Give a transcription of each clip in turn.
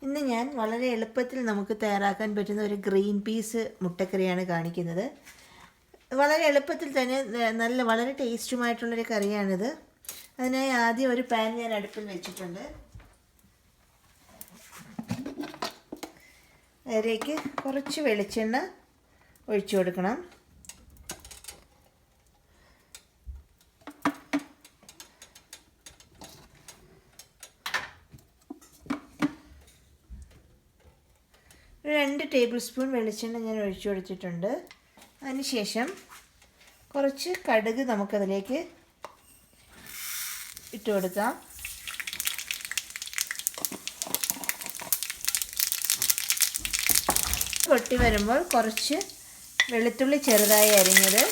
ഇന്ന് ഞാൻ വളരെ എളുപ്പത്തിൽ നമുക്ക് തയ്യാറാക്കാൻ പറ്റുന്ന ഒരു ഗ്രീൻ പീസ് മുട്ടക്കറിയാണ് കാണിക്കുന്നത്. വളരെ എളുപ്പത്തിൽ തന്നെ വളരെ ടേസ്റ്റുമായിട്ടുള്ളൊരു കറിയാണിത്. അതിനായി ആദ്യം ഒരു പാൻ ഞാൻ അടുപ്പിൽ വെച്ചിട്ടുണ്ട്. അതിലേക്ക് കുറച്ച് വെളിച്ചെണ്ണ ഒഴിച്ചു കൊടുക്കണം. ഒരു 2 ടേബിൾ സ്പൂൺ വെളിച്ചെണ്ണ ഞാൻ ഒഴിച്ചു കൊടുത്തിട്ടുണ്ട്. അതിനുശേഷം കുറച്ച് കടുക് നമുക്കതിലേക്ക് ഇട്ട് കൊടുക്കാം. പൊട്ടി വരുമ്പോൾ കുറച്ച് വെളുത്തുള്ളി ചെറുതായി അരിഞ്ഞത്,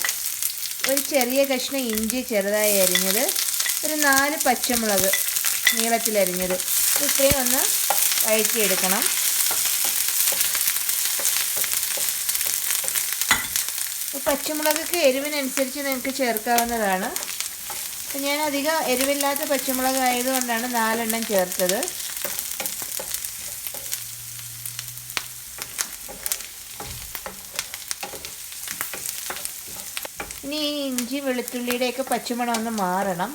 ഒരു ചെറിയ കഷ്ണം ഇഞ്ചി ചെറുതായി അരിഞ്ഞത്, ഒരു 4 പച്ചമുളക് നീളത്തിലരിഞ്ഞത്, ഇത്രയും ഒന്ന് വഴറ്റിയെടുക്കണം. പച്ചമുളകൊക്കെ എരിവിനനുസരിച്ച് നിങ്ങൾക്ക് ചേർക്കാവുന്നതാണ്. ഞാൻ അധികം എരിവില്ലാത്ത പച്ചമുളക് ആയതുകൊണ്ടാണ് 4 എണ്ണം ചേർത്തത്. ഇനി ഈ ഇഞ്ചി വെളുത്തുള്ളിയുടെയൊക്കെ പച്ചമണം ഒന്ന് മാറണം.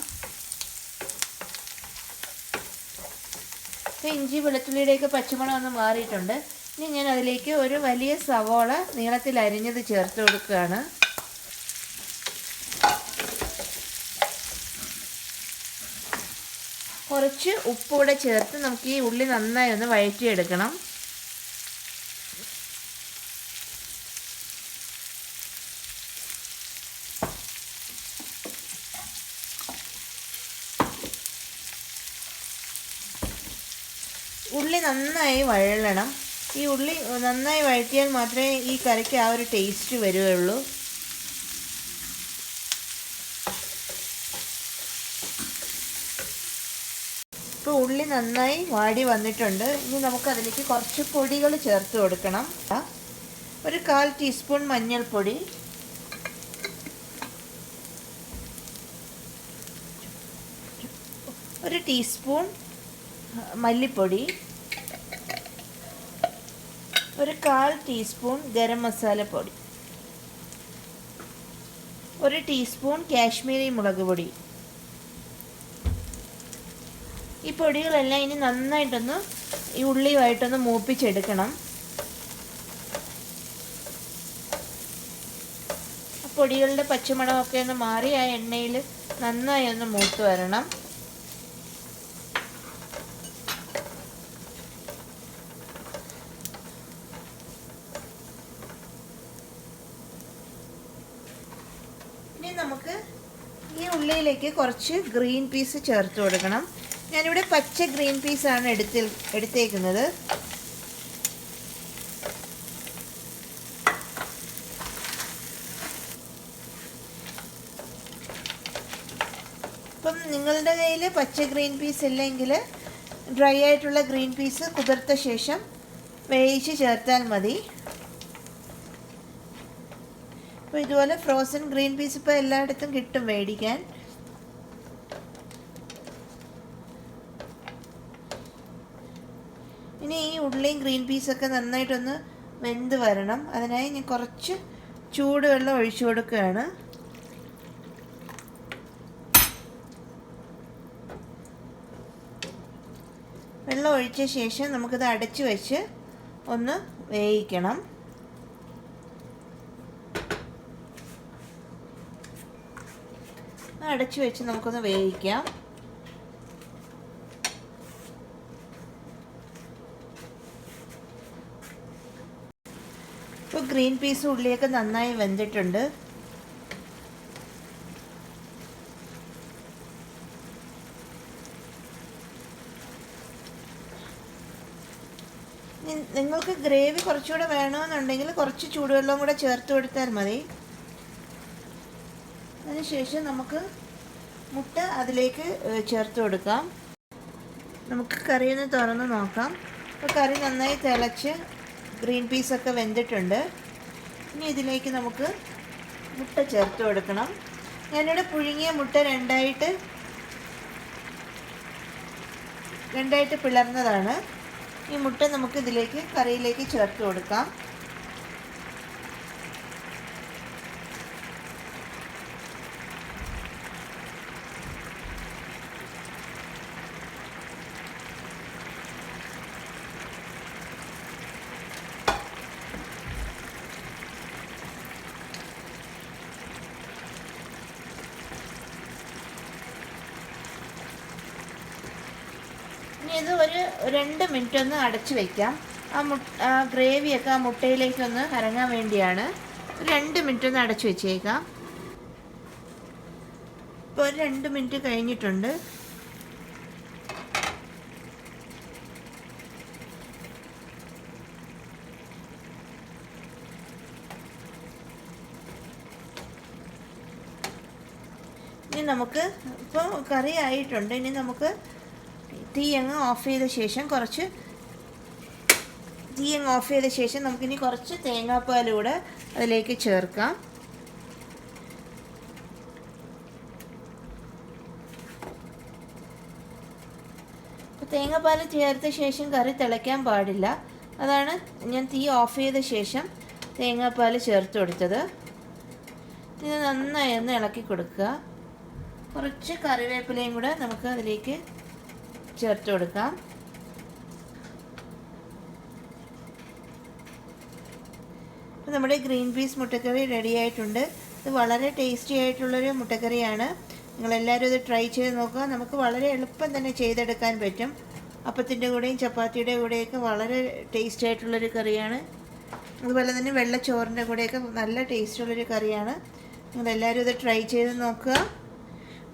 അപ്പോൾ ഇഞ്ചി വെളുത്തുള്ളിയുടെയൊക്കെ പച്ചമണം ഒന്ന് മാറിയിട്ടുണ്ട്. ഇനി ഞാൻ അതിലേക്ക് ഒരു വലിയ സവോള നീളത്തിൽ അരിഞ്ഞത് ചേർത്ത് കൊടുക്കുകയാണ്. കുറച്ച് ഉപ്പൂടെ ചേർത്ത് നമുക്ക് ഈ ഉള്ളി നന്നായി ഒന്ന് വഴറ്റിയെടുക്കണം. ഉള്ളി നന്നായി വഴലണം. ഈ ഉള്ളി നന്നായി വഴറ്റിയാൽ മാത്രമേ ഈ കറിക്ക് ആ ഒരു ടേസ്റ്റ് വരികയുള്ളൂ. ഇപ്പോൾ ഉള്ളി നന്നായി വാടി വന്നിട്ടുണ്ട്. ഇനി നമുക്കതിലേക്ക് കുറച്ച് പൊടികൾ ചേർത്ത് കൊടുക്കണം. ഒരു 1/4 ടീസ്പൂൺ മഞ്ഞൾപ്പൊടി, ഒരു ടീസ്പൂൺ മല്ലിപ്പൊടി, ഒരു 1/4 ടീസ്പൂൺ ഗരം മസാല പൊടി, ഒരു ടീസ്പൂൺ കാശ്മീരി മുളക് പൊടി. ഈ പൊടികളെല്ലാം ഇനി നന്നായിട്ടൊന്ന് ഈ ഉള്ളിയുമായിട്ടൊന്ന് മൂപ്പിച്ചെടുക്കണം. പൊടികളുടെ പച്ചമണമൊക്കെ ഒന്ന് മാറി ആ എണ്ണയിൽ നന്നായി ഒന്ന് മൂത്ത് വരണം. ഇനി നമുക്ക് ഈ ഉള്ളിയിലേക്ക് കുറച്ച് ഗ്രീൻ പീസ് ചേർത്ത് കൊടുക്കണം. ഞാനിവിടെ പച്ച ഗ്രീൻ പീസാണ് എടുത്തേക്കുന്നത്. അപ്പം നിങ്ങളുടെ കയ്യിൽ പച്ച ഗ്രീൻ പീസ് ഇല്ലെങ്കിൽ ഡ്രൈ ആയിട്ടുള്ള ഗ്രീൻ പീസ് കുതിർത്ത ശേഷം വേവിച്ച് ചേർത്താൽ മതി. അപ്പോൾ ഇതുപോലെ ഫ്രോസൺ ഗ്രീൻ പീസ് ഇപ്പോൾ എല്ലായിടത്തും കിട്ടും മേടിക്കാൻ. ഇനി ഈ ഉള്ളിയും ഗ്രീൻ പീസൊക്കെ നന്നായിട്ടൊന്ന് വെന്ത് വരണം. അതിനായി ഞാൻ കുറച്ച് ചൂടുവെള്ളം ഒഴിച്ചു കൊടുക്കുകയാണ്. വെള്ളം ഒഴിച്ച ശേഷം നമുക്കിത് അടച്ചു വെച്ച് ഒന്ന് വേവിക്കണം. അടച്ചു വെച്ച് നമുക്കൊന്ന് വേവിക്കാം. ഇപ്പോൾ ഗ്രീൻ പീസ് ഉള്ളിയൊക്കെ നന്നായി വെന്തിട്ടുണ്ട്. നിങ്ങൾക്ക് ഗ്രേവി കുറച്ചുകൂടെ വേണമെന്നുണ്ടെങ്കിൽ കുറച്ച് ചൂടുവെള്ളം കൂടെ ചേർത്ത് കൊടുത്താൽ മതി. അതിനുശേഷം നമുക്ക് മുട്ട അതിലേക്ക് ചേർത്ത് കൊടുക്കാം. നമുക്ക് കറി ഒന്ന് തുറന്ന് നോക്കാം. അപ്പോൾ കറി നന്നായി തിളച്ച് ഗ്രീൻ പീസൊക്കെ വെന്തിട്ടുണ്ട്. ഇനി ഇതിലേക്ക് നമുക്ക് മുട്ട ചേർത്ത് കൊടുക്കണം. ഞാനിവിടെ പുഴുങ്ങിയ മുട്ട രണ്ടായിട്ട് പിളർന്നതാണ്. ഈ മുട്ട നമുക്ക് ഇതിലേക്ക് കറിയിലേക്ക് ചേർത്ത് കൊടുക്കാം. ഇനി ഇത് ഒരു 2 മിനിറ്റ് ഒന്ന് അടച്ചു വയ്ക്കാം. ആ ഗ്രേവിയൊക്കെ ആ മുട്ടയിലേക്കൊന്ന് ഇറങ്ങാൻ വേണ്ടിയാണ്. 2 മിനിറ്റ് ഒന്ന് അടച്ചു വെച്ചേക്കാം. ഇപ്പോൾ ഒരു 2 മിനിറ്റ് കഴിഞ്ഞിട്ടുണ്ട്. ഇനി നമുക്ക് ഇപ്പോൾ കറി ആയിട്ടുണ്ട്. ഇനി നമുക്ക് തീ അങ്ങ് ഓഫ് ചെയ്ത ശേഷം നമുക്കിനി കുറച്ച് തേങ്ങാപ്പാൽ കൂടെ അതിലേക്ക് ചേർക്കാം. തേങ്ങാപ്പാൽ ചേർത്ത ശേഷം കറി തിളയ്ക്കാൻ പാടില്ല. അതാണ് ഞാൻ തീ ഓഫ് ചെയ്ത ശേഷം തേങ്ങാപ്പാൽ ചേർത്ത് കൊടുത്തത്. ഇത് നന്നായി ഒന്ന് ഇളക്കി കൊടുക്കുക. കുറച്ച് കറിവേപ്പിലയും കൂടെ നമുക്ക് അതിലേക്ക് ചേർത്ത് കൊടുക്കാം. അപ്പോൾ നമ്മുടെ ഗ്രീൻ പീസ് മുട്ടക്കറി റെഡി ആയിട്ടുണ്ട്. ഇത് വളരെ ടേസ്റ്റി ആയിട്ടുള്ളൊരു മുട്ടക്കറിയാണ്. നിങ്ങളെല്ലാവരും ഇത് ട്രൈ ചെയ്ത് നോക്കുക. നമുക്ക് വളരെ എളുപ്പം തന്നെ ചെയ്തെടുക്കാൻ പറ്റും. അപ്പത്തിൻ്റെ കൂടെയും ചപ്പാത്തിയുടെ കൂടെയൊക്കെ വളരെ ടേസ്റ്റി ആയിട്ടുള്ളൊരു കറിയാണ്. അതുപോലെ തന്നെ വെള്ളച്ചോറിൻ്റെ കൂടെയൊക്കെ നല്ല ടേസ്റ്റുള്ളൊരു കറിയാണ്. നിങ്ങളെല്ലാവരും ഇത് ട്രൈ ചെയ്ത് നോക്കുക.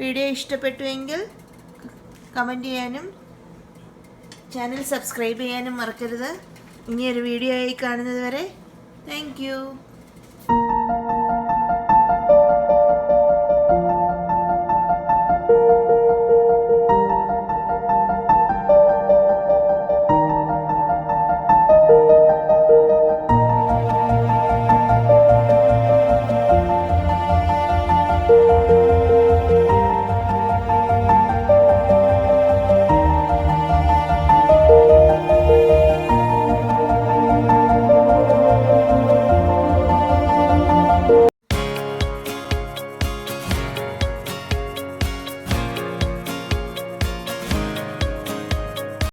വീഡിയോ ഇഷ്ടപ്പെട്ടുവെങ്കിൽ കമൻറ്റ് ചെയ്യാനും ചാനൽ സബ്സ്ക്രൈബ് ചെയ്യാനും മറക്കരുത്. ഇനിയൊരു വീഡിയോ ആയി കാണുന്നത് വരെ താങ്ക് യു.